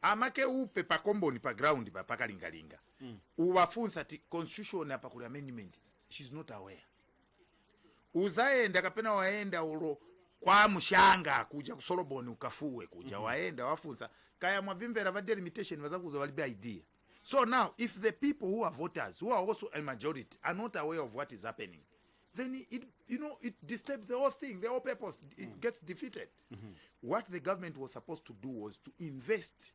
amake upe pakomboni pa ground pa pakalingalinga. Uwafunza ti constitution hapa kuli amendment. She's not aware. Uzaenda kapena waenda ulo kwa mshanga kuja kusoloboni ukafue kuja waenda wafunza kaya mwavimvera va delimitation vazakuza valibe idea. So now if the people who are voters, who are also a majority, are not aware of what is happening, then it disturbs the whole thing, the whole purpose. It gets defeated. What the government was supposed to do was to invest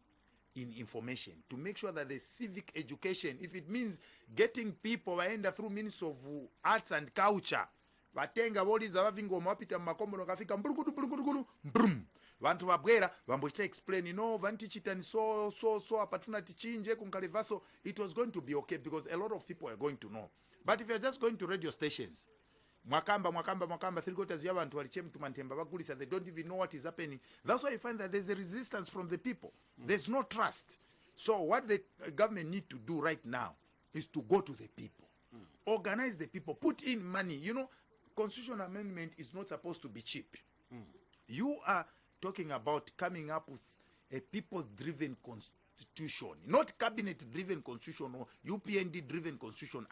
in information, to make sure that the civic education, if it means getting people waenda through means of arts and culture, vatenga voliza vavingoma wapita makombo nokafika mbrukudu mbrum, vantu vabwera vambochita explain, vantichitani so apatuna tichinje kunkalivaso. It was going to be okay because a lot of people are going to know. But if you're just going to radio stations, mwakamba 3/4 ya vantu waliche mtu mantemba bagulisa, they don't even know what is happening. That's why you find that there's a resistance from the people. There's no trust. So what the government need to do right now is to go to the people, organize the people, put in money. Constitutional amendment is not supposed to be cheap. You are talking about coming up with a people-driven constitution, not cabinet-driven constitution or UPND-driven constitution.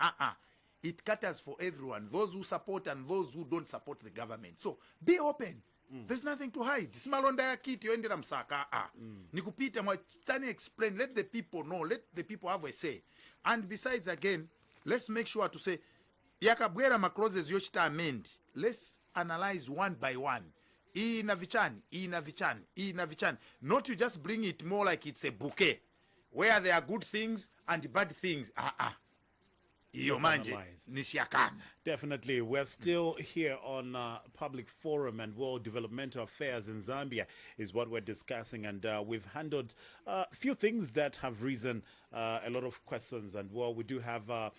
It caters for everyone, those who support and those who don't support the government. So be open. There's nothing to hide. Simalonda ya kiti yoendera msaka. Nikupita mwachitani explain. Let the people know. Let the people have a say. And besides, again, let's make sure to say, yakabwera macloses yochita amend. Let's analyze one by one. Ina vichani. Not to just bring it more like it's a bouquet, where there are good things and bad things. Definitely. We're still here on Public Forum and World Developmental Affairs in Zambia is what we're discussing. And we've handled a few things that have risen a lot of questions. And well, we do have a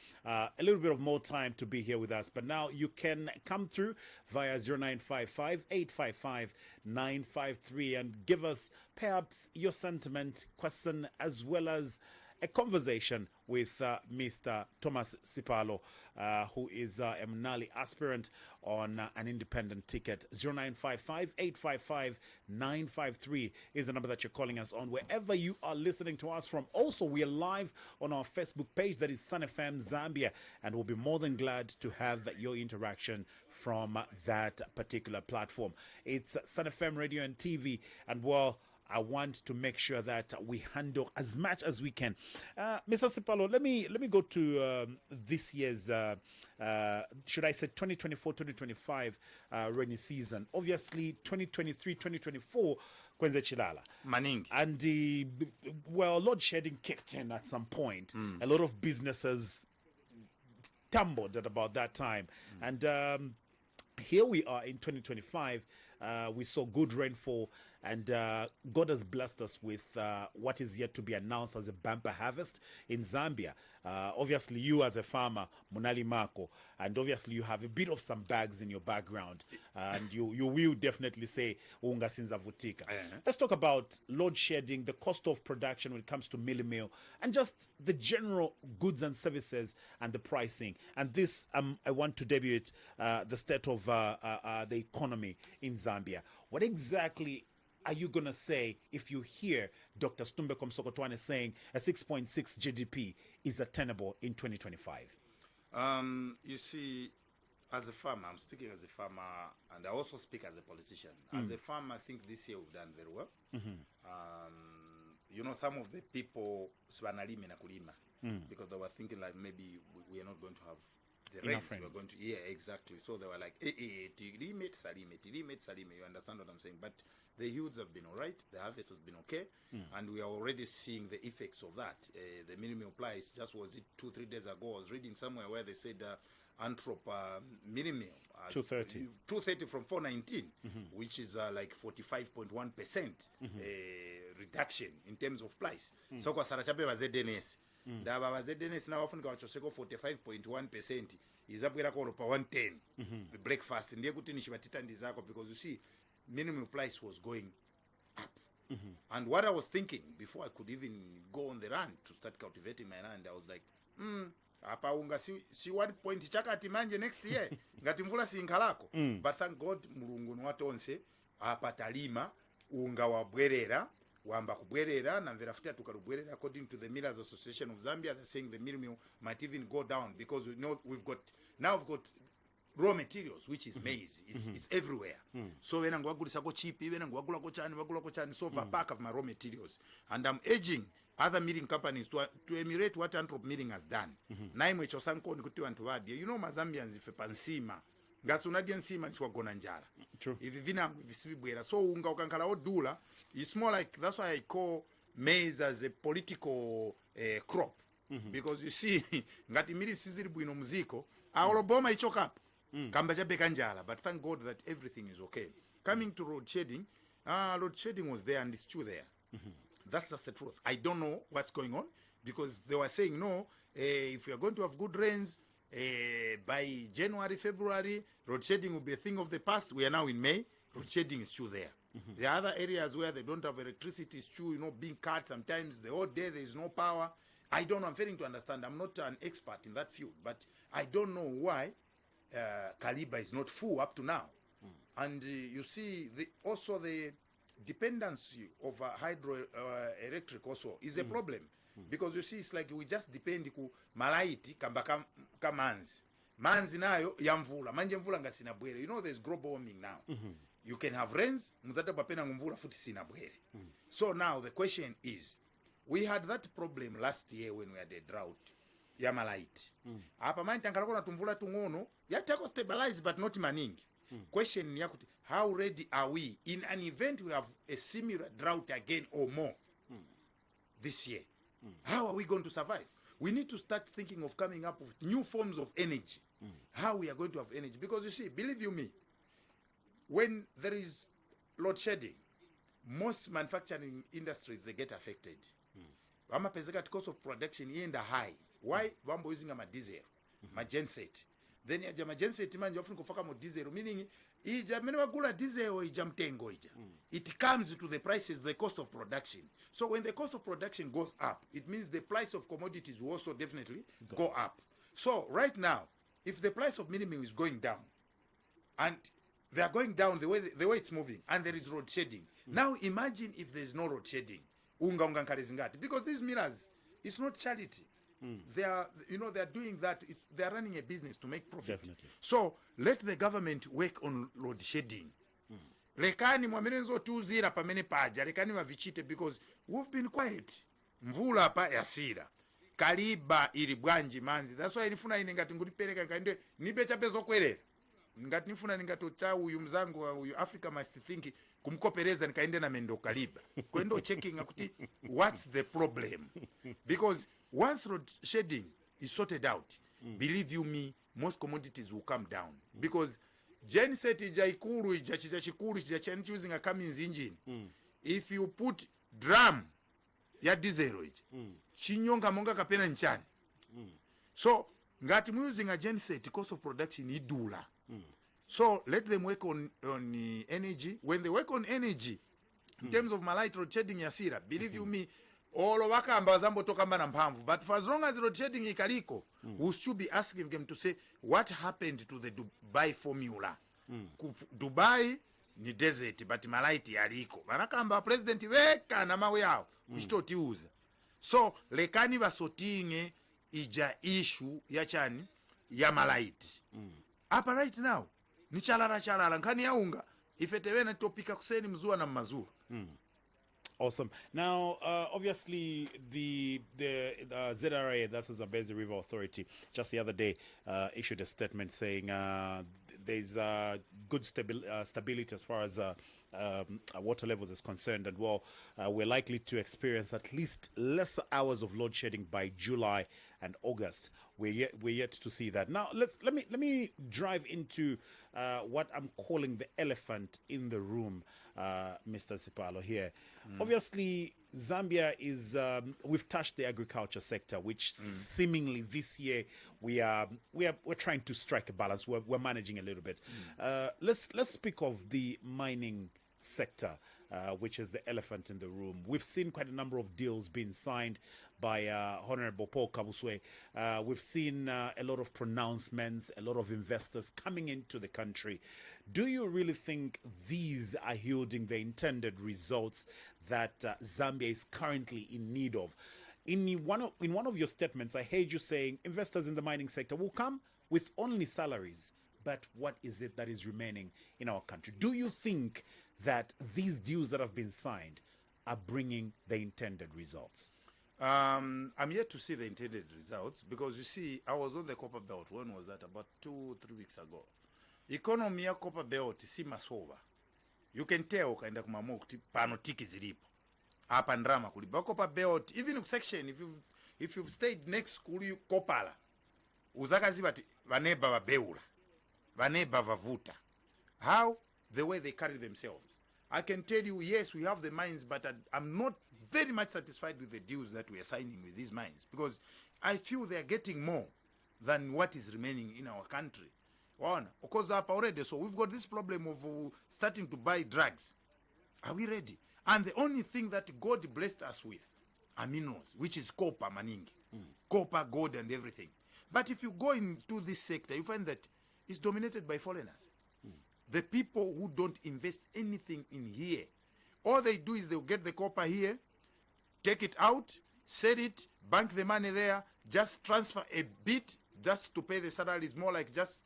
little bit of more time to be here with us. But now you can come through via 0955-855-953 and give us perhaps your sentiment, question, as well as a conversation with Mr. Thomas Sipalo, who is a Mnali aspirant on an independent ticket. 0955-855-953 is the number that you're calling us on wherever you are listening to us from. Also, we are live on our Facebook page, that is Sun FM Zambia, and we'll be more than glad to have your interaction from that particular platform. It's Sun FM Radio and TV, and well, I want to make sure that we handle as much as we can. Mr. Sipalo, let me go to this year's, should I say 2024-2025 rainy season. Obviously, 2023-2024, Kwenze Chilala. Maning. And, load shedding kicked in at some point. A lot of businesses tumbled at about that time. And here we are in 2025. We saw good rainfall, and God has blessed us with what is yet to be announced as a bumper harvest in Zambia. Obviously, you as a farmer, Munali Mako, and obviously you have a bit of some bags in your background, and you will definitely say unga sinza vutika. Let's talk about load shedding, the cost of production when it comes to milli meal, and just the general goods and services and the pricing. And this, I want to debut it, the state of the economy in Zambia. What exactly are you going to say if you hear Dr. Stumbe Komsokotwane saying a 6.6 GDP is attainable in 2025? You see, as a farmer, I'm speaking as a farmer, and I also speak as a politician. As a farmer, I think this year we've done very well. You know, some of the people swanalime na kulima because they were thinking like maybe we are not going to have the rains. We are going to, yeah, exactly. So they were like, salime. You understand what I'm saying? But the yields have been all right. The harvest has been okay. And we are already seeing the effects of that. The minimum price, just was it 2-3 days ago, I was reading somewhere where they said Anthrop minimum 230 from 419, which is like 45.1% reduction in terms of price. So kwa sarachape wa ZNS. Ndaba wa ZNS na wafunika wachoseko 45.1% izabwera kwa pa 110 the breakfast ndiye kuti nishibatita ndizako, because you see minimum price was going up. And what I was thinking before I could even go on the run to start cultivating my land, I was like, apa unga si 1 point chakati manje next year ngati mvula si nkhalako. But thank God mulungu nwatonse apa talima unga wabwerera wamba kubwerera na mvera tukarubwerera. According to the Millers Association of Zambia, they're saying the minimum might even go down, because we know we've got raw materials, which is maize. It's everywhere. So when I'm going cheap, even I'm going so far pack of my raw materials, and I'm urging other milling companies to emulate what Anthrop Milling has done. Naimwe chosanko nikuti wantu wadi. You know Mazambians if pansima ngasunadia nsima nchwagona njala. True. If vina visibwera, so unga ukankala odula, it's more like, that's why I call maize as a political crop. Because you see, ngati mili siziri bwino muziko, aoloboma ichoka kamba jabeka njala. But thank God that everything is okay. Coming to load shedding was there and it's still there. That's just the truth. I don't know what's going on, because they were saying no, if we are going to have good rains by January, February, load shedding will be a thing of the past. We are now in May. Load shedding is still there. There are other areas where they don't have electricity. It's true, being cut sometimes the whole day there is no power. I don't know. I'm failing to understand. I'm not an expert in that field, but I don't know why Kaliba is not full up to now. And you see, also the dependency of hydroelectric also is a problem, because you see, it's like we just depend ku malaiti kamba manzi nayo ya mvula manje mvula ngasina bwere. You know, there's global warming now. You can have rains muzata papena mvula futi sina bwere. So now the question is, we had that problem last year when we had a drought ya malaiti. Apa manje tankalako na tumvula tungono yatako stabilize but not maningi. Question ni yakuti, how ready are we in an event we have a similar drought again or more this year? How are we going to survive? We need to start thinking of coming up with new forms of energy. How we are going to have energy. Because you see, believe you me, when there is load shedding, most manufacturing industries, they get affected. The cost of production is high. Why? Wambo using a diesel, my genset. Then ya genset man often kufaka mo diesel, meaning ija mene wagula diesel ija mtengo ija. It comes to the prices, the cost of production. So when the cost of production goes up, it means the price of commodities will also definitely go up. So right now, if the price of minimum is going down, and they are going down the way it's moving, and there is road shedding. Now imagine if there is no road shedding. Because these millers, it's not charity. They are, they are doing that. They are running a business to make profit. Definitely. So let the government work on load shedding. Lekani mwamenenzo tuzira pamene paja. Lekani wavichite, because we've been quiet. Mvula pa yasira. Kaliba ili bwanji manzi. That's why ilifuna inengati nguripeleka kainde nibecha bezo kwelele. Ngati nifuna ningatocha uyu mzangu uyu Africa must think kumkopereza nikaende na mendo Kaliba. Kwendo checking akuti what's the problem? Because once road shedding is sorted out, believe you me, most commodities will come down. Because genset ija ikulu ija chiza chikulu chija chani using a Cummins engine. If you put drum ya diesel ija chinyonga monga kapena nchani. So ngati using a genset, cost of production idula. So let them work on energy. When they work on energy, in terms of malite road shedding yasira, believe you me, all of wakamba zambo tokamba na mpamvu. But for as long as road shedding ikaliko, we should be asking them to say what happened to the Dubai formula. Dubai ni desert, but malite yaliko. Manakamba president weka na mawe yao, kushitoti uza. So lekani basotinge ija issue ya chani ya malite. Apa right now, ni chalala nkani ya unga ifetewena topika kuseni mzua na mazuru. Awesome. Now, obviously, the ZRA, that's the Zambezi River Authority, just the other day issued a statement saying there's good stability as far as water levels is concerned, and we're likely to experience at least less hours of load shedding by July and August. We're yet to see that. Now, let me drive into what I'm calling the elephant in the room, Mr. Sipalo here. Obviously, Zambia is we've touched the agriculture sector, which seemingly this year we're trying to strike a balance. We're managing a little bit. Let's speak of the mining sector, which is the elephant in the room. We've seen quite a number of deals being signed by Honorable Paul Kabuswe. We've seen a lot of pronouncements, a lot of investors coming into the country. Do you really think these are yielding the intended results that Zambia is currently in need of? In one of your statements, I heard you saying investors in the mining sector will come with only salaries. But what is it that is remaining in our country? Do you think that these deals that have been signed are bringing the intended results? I'm yet to see the intended results because you see, I was on the Copper Belt. When was that? About 2-3 weeks ago. Economy ya Copper Belt si masova. You can tell kaenda kumamua kuti pano tiki zilipo. Hapa ndrama kulipa Copper Belt. Even section, if you've stayed next kuli Kopala, uzakazi vaneba vabeula, vaneba vavuta. How? The way they carry themselves. I can tell you, yes, we have the mines, but I'm not very much satisfied with the deals that we are signing with these mines because I feel they are getting more than what is remaining in our country. Because up already, so we've got this problem of starting to buy drugs. Are we ready? And the only thing that God blessed us with are minerals, which is copper, maningi. Copper, gold, and everything. But if you go into this sector, you find that it's dominated by foreigners. The people who don't invest anything in here, all they do is they'll get the copper here, take it out, sell it, bank the money there, just transfer a bit just to pay the salaries, more like just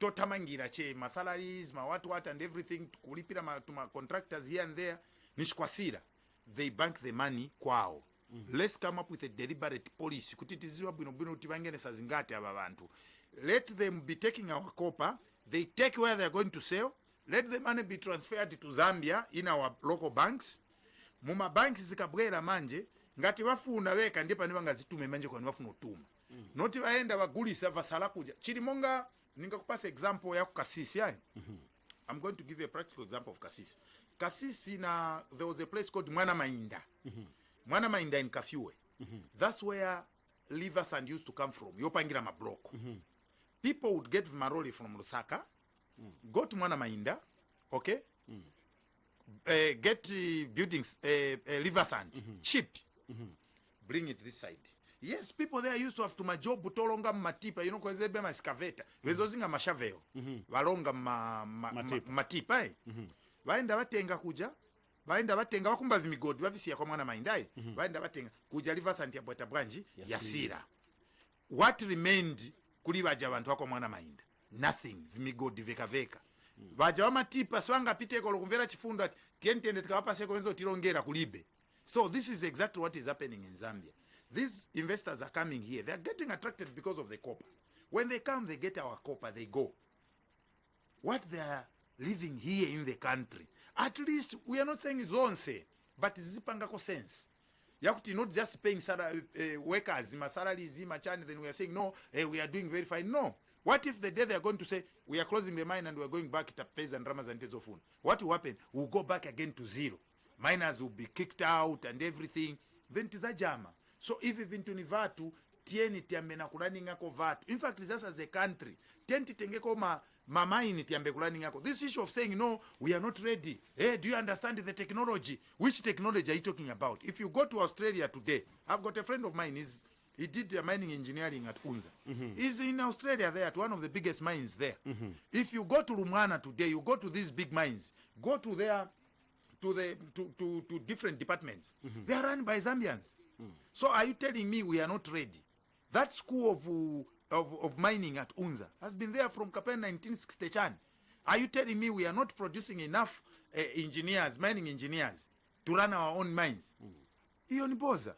totamangira che, my salaries, my what and everything, kulipira to my contractors here and there, nishkwasira. They bank the money kwao. Let's come up with a deliberate policy. Kutitiziwa bino utibangene sazingate ababantu. Let them be taking our copper. They take where they're going to sell. Let the money be transferred to Zambia in our local banks. Muma banks zikabwera manje. Ngati wafuna weka ndipa niwanga zitume manje kwa niwafuna utuma. Noti waenda wagulisa vasala kuja. Chirimonga, ninga kupasa example ya Kasisi ya. I'm going to give you a practical example of Kasisi. Kasisi there was a place called Mwana Mainda. Mwana Mainda in Kafue. That's where liver sand used to come from. Yopangira mabloko. People would get maroli from Lusaka, go to Mwana Mainda, okay? Get buildings, liver sand, cheap, bring it this side. Yes, people there used to have to majob butolonga matipa, you know, kwa zebe ma excavator, wezozinga mashaveo, walonga matipa, waenda watenga kuja, waenda watenga wakumba vimigodi, wavisi ya kwa Mwana Mainda, waenda watenga kuja liver sand ya Bweta Branji, Yasira. What remained kuli baja bantu wako Mwana Mainda? Nothing. Vimigodi veka. Baja wa matipa swanga pite ko lokumvera chifundo ati tientende tikawapa seko wenzo tirongera kulibe. So this is exactly what is happening in Zambia. These investors are coming here. They are getting attracted because of the copper. When they come, they get our copper, they go. What they are living here in the country, at least we are not saying it's on say, but zipangako sense. Yakuti not just paying workers, salaries, then we are saying no, we are doing very fine. No, What if the day they are going to say, we are closing the mine and we are going back to Pez and Ramas and Tezofun? What will happen? We'll go back again to zero. Miners will be kicked out and everything. Then tizajama. So if even to Nivatu, tieni tiambe na kulani ngako vatu. In fact, just as a country, tenti tengeko mamaini tiambe kulani ngako. This issue of saying, no, we are not ready. Hey, do you understand the technology? Which technology are you talking about? If you go to Australia today, I've got a friend of mine, he did mining engineering at Unza. He's in Australia there at one of the biggest mines there. If you go to Lumwana today, you go to these big mines, go to there, to different departments. They are run by Zambians. So are you telling me we are not ready? That school of mining at Unza has been there from Kapena 1960. Are you telling me we are not producing enough engineers, mining engineers, to run our own mines? Hiyo ni boza.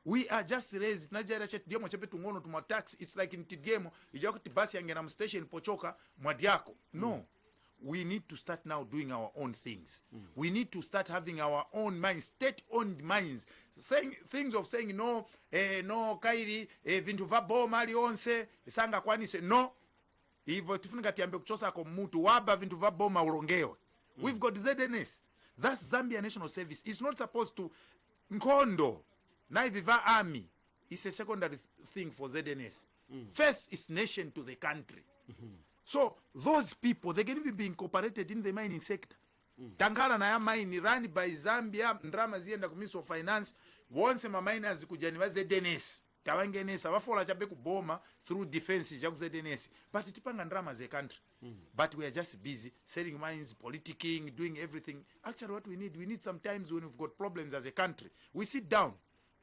We are just raised najara chet diamo chepetu ngono tuma tax. It's like in Tidgemo ijako tibasi yangena station pochoka mwadiako. No. We need to start now doing our own things. We need to start having our own mines, state-owned mines. Saying things of saying no, no kairi, vintu vabo mali onse, sanga kwani se no. Ivo tifunika tiambe kuchosa kwa mutu waba vintu vabo maulongewe. We've got ZNS. That's Zambia National Service. It's not supposed to Nkondo. Na viva army is a secondary thing for ZNS. First is nation to the country. So those people, they can even be incorporated in the mining sector. Tangala na ya mine run by Zambia, ndrama zienda kumiso of finance, once ma miners kujaniwa ZNS. Tawangenesa, wafola chabe kuboma through defense, jaku ZNS. But itipanga ndrama ze country. But we are just busy selling mines, politicking, doing everything. Actually what we need sometimes when we've got problems as a country, we sit down.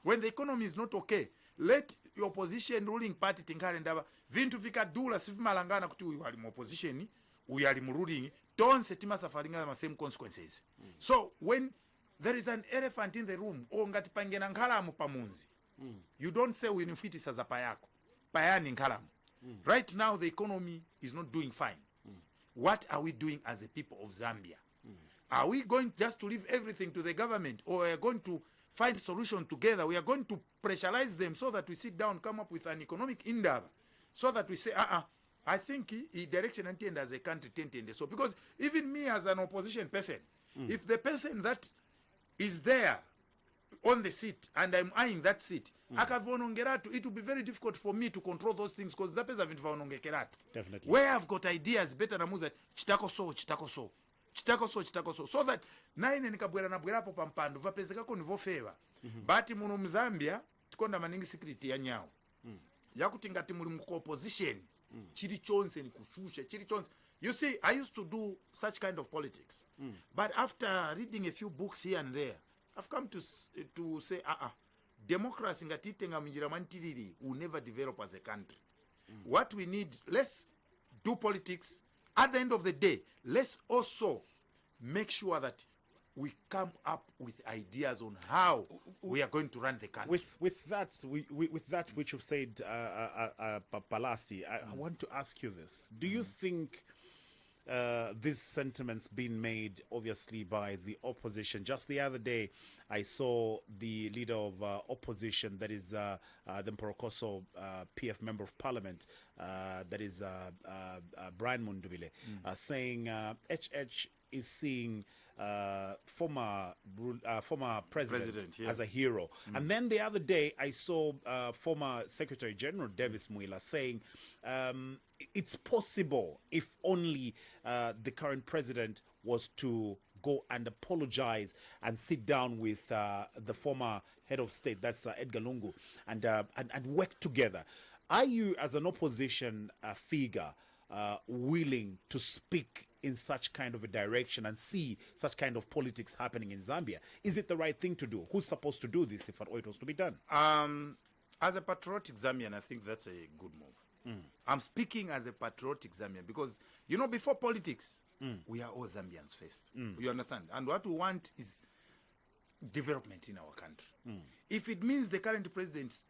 When the economy is not okay, let your opposition ruling party tinkare ndaba vintu vikadula sivimalangana kuti uyu ali mu opposition uyu ali mu ruling tonse timasafaringa the same consequences. So when there is an elephant in the room ngati pangena nkhalamu pamunzi, you don't say winifiti saza payako payani nkhalamu. Right now the economy is not doing fine. What are we doing as a people of Zambia? Are we going just to leave everything to the government, or are we going to find solution together? We are going to pressurize them so that we sit down, come up with an economic endeavor, so that we say, I think direction and as a country tend so. Because even me as an opposition person, if the person that is there on the seat and I'm eyeing that seat, it will be very difficult for me to control those things because that is definitely where I've got ideas better than that chitako so. So that naine nikabwera na bwera po pampando vapezeka ko nivo favor. But muno Mzambia tikonda maningi security ya nyao. Yakuti ngati muri mu opposition chiri chonse ni kushusha chiri chonse. You see, I used to do such kind of politics. But after reading a few books here and there, I've come to say democracy ngati tenga mjira mantiriri will never develop as a country. What we need, let's do politics. At the end of the day, let's also make sure that we come up with ideas on how we are going to run the country. With that which you've said, Palasti, I want to ask you this. Do you think these sentiments being made, obviously, by the opposition? Just the other day, I saw the leader of opposition, that is the Mporokoso PF Member of Parliament, that is Brian Mundubile, saying HH is seeing former president as a hero. And then the other day, I saw former Secretary General Davis Muila saying it's possible if only the current president was to go and apologize and sit down with the former head of state, that's Edgar Lungu, and work together. Are you, as an opposition figure, willing to speak in such kind of a direction and see such kind of politics happening in Zambia? Is it the right thing to do? Who's supposed to do this if it was to be done? As a patriotic Zambian, I think that's a good move. I'm speaking as a patriotic Zambian because, you know, before politics, we are all Zambians first. You understand? And what we want is development in our country. If it means the current president